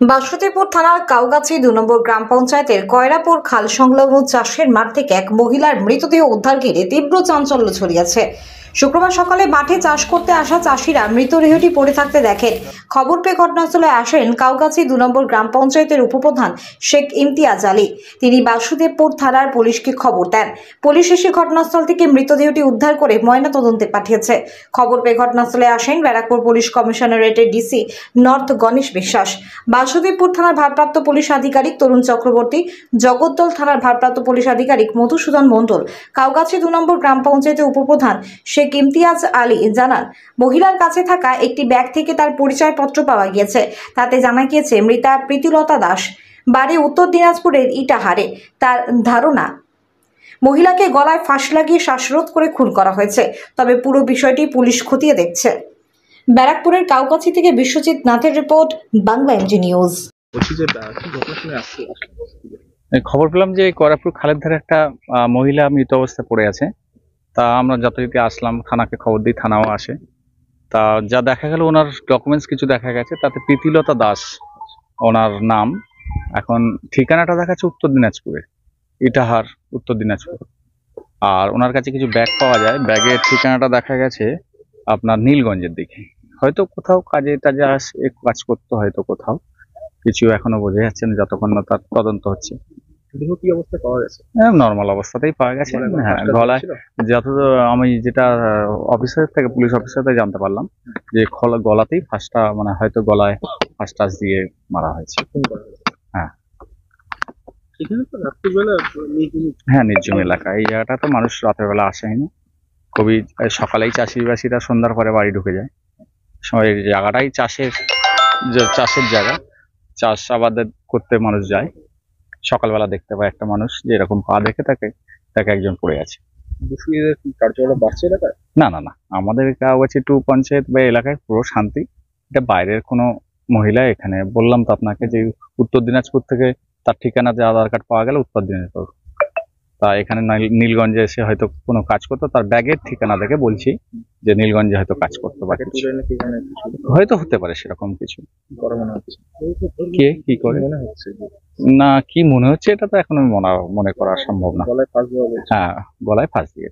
বাসুদেবপুর থানার কাউগাছি ২ নম্বর গ্রাম পঞ্চায়েতের কয়রাপুর খাল সংলগ্ন চাষের মাঠ থেকে এক মহিলার মৃতদেহ উদ্ধার ঘিরে তীব্র চাঞ্চল্য ছড়িয়েছে। শুক্রবার সকালে মাঠে চাষ করতে আসা চাষিরা মৃতদেহটি পড়ে থাকতে দেখেন। খবর পেয়ে ঘটনাস্থলে আসেন কাউগাছি ২ নম্বর গ্রাম পঞ্চায়েতের উপপ্রধান শেখ ইমতিয়াজ আলী। তিনি বাসুদেবপুর থানার পুলিশকে খবর দেন। পুলিশ এসে ঘটনাস্থল থেকে মৃতদেহটি উদ্ধার করে ময়নাতদন্তে পাঠিয়েছে। খবর পেয়ে ঘটনাস্থলে আসেন ব্যারাকপুর পুলিশ কমিশনারেটের ডিসি নর্থ গণেশ বিশ্বাস, বাসুদেবপুর থানার ভারপ্রাপ্ত পুলিশ আধিকারিক তরুণ চক্রবর্তী, জগদ্দল থানার ভারপ্রাপ্ত পুলিশ আধিকারিক মধুসূদন মণ্ডল। কাউগাছি ২ নম্বর গ্রাম পঞ্চায়েতের উপপ্রধান শেখ ইমতিয়াজ আলী জানান, মহিলার কাছে থাকা একটি ব্যাগ থেকে তার পরিচয়পত্র পাওয়া গিয়েছে। তাতে জানা গিয়েছে মৃতা প্রীতিলতা দাস, বাড়ি উত্তর দিনাজপুরের ইটাহারে। তার ধারণা, মহিলাকে গলায় ফাঁস লাগিয়ে শ্বাসরোধ করে খুন করা হয়েছে। তবে পুরো বিষয়টি পুলিশ খতিয়ে দেখছে। ব্যারাকপুরের কাউগাছি থেকে বিশ্বজিৎ নাথের রিপোর্ট, বাংলা এমজি নিউজ। খবর পেলাম যে কয়রাপুর খালের ধারে একটা মহিলা মৃত অবস্থায় পড়ে আছে। তা আমরা যথারীতি আসলাম, থানাকে খবর দিই, থানাও আসে। তা যা দেখা গেল, ওনার ডকুমেন্টস কিছু দেখা গেছে, তাতে প্রীতিলতা দাস ওনার নাম। এখন ঠিকানাটা দেখাচ্ছে উত্তর দিনাজপুরে, ইটাহার, উত্তর দিনাজপুর। আর ওনার কাছে কিছু ব্যাগ পাওয়া যায়, ব্যাগের ঠিকানাটা দেখা গেছে আপনার নীলগঞ্জের দিকে। হয়তো কোথাও কাজে টাজে কাজ করতে, হয়তো কোথাও কিছু এখনো বোঝা যাচ্ছে না যতক্ষণ না তার তদন্ত হচ্ছে। কি অবস্থা পাওয়া গেছে? নর্মাল অবস্থাতেই পাওয়া গেছে। হ্যাঁ, গলায় যতদূর আমি যেটা অফিসার থেকে, পুলিশ অফিসার থেকে জানতে পারলাম যে গলাতেই ফাঁসটা, মানে হয়তো গলায় ফাঁস টাস দিয়ে মারা হয়েছে। হ্যাঁ, হ্যাঁ, নির্জন এলাকা। এই জায়গাটা তো মানুষ রাতের বেলা আসেই না, খুবই সকালেই চাষিবাসীরা সন্ধ্যার পরে বাড়ি ঢুকে যায়। এই জায়গাটাই চাষের জায়গা, চাষ আবাদ করতে মানুষ যায়। সকালবেলা দেখতে পায় একটা মানুষ যে এরকম পা দেখে তাকে একজন পড়ে আছে। কার্যকলাপ বাড়ছে এলাকায়? না না না, আমাদের কাউগাছি 2 পঞ্চায়েত বা এলাকায় পুরো শান্তি। এটা বাইরের কোনো মহিলা, এখানে বললাম তো আপনাকে যে উত্তর দিনাজপুর থেকে তার ঠিকানাতে আধার কার্ড পাওয়া গেল উত্তর দিনাজপুর। তা এখানে নীলগঞ্জে এসে হয়তো কোনো কাজ করতো, তার ব্যাগের ঠিকানা থেকে বলছি যে নীলগঞ্জে হয়তো কাজ করতে পারে, হয়তো হতে পারে সেরকম কিছু। কে কি করে না, কি মনে হচ্ছে এটা তো এখন মনে করা সম্ভব না। হ্যাঁ, গলায় ফাঁস দিয়ে।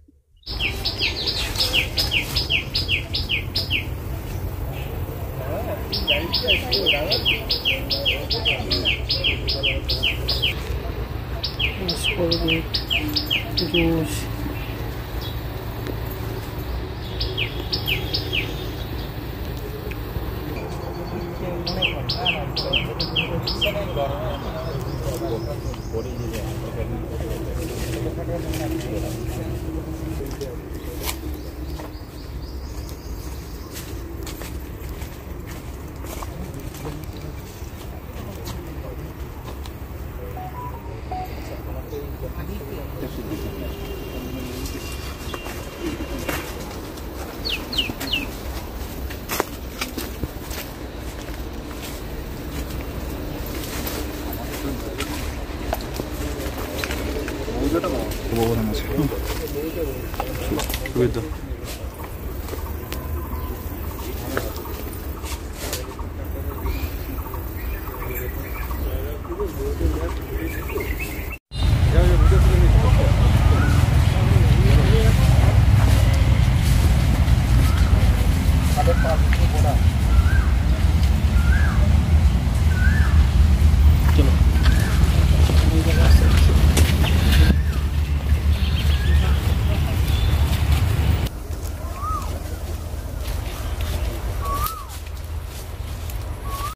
সুবিধা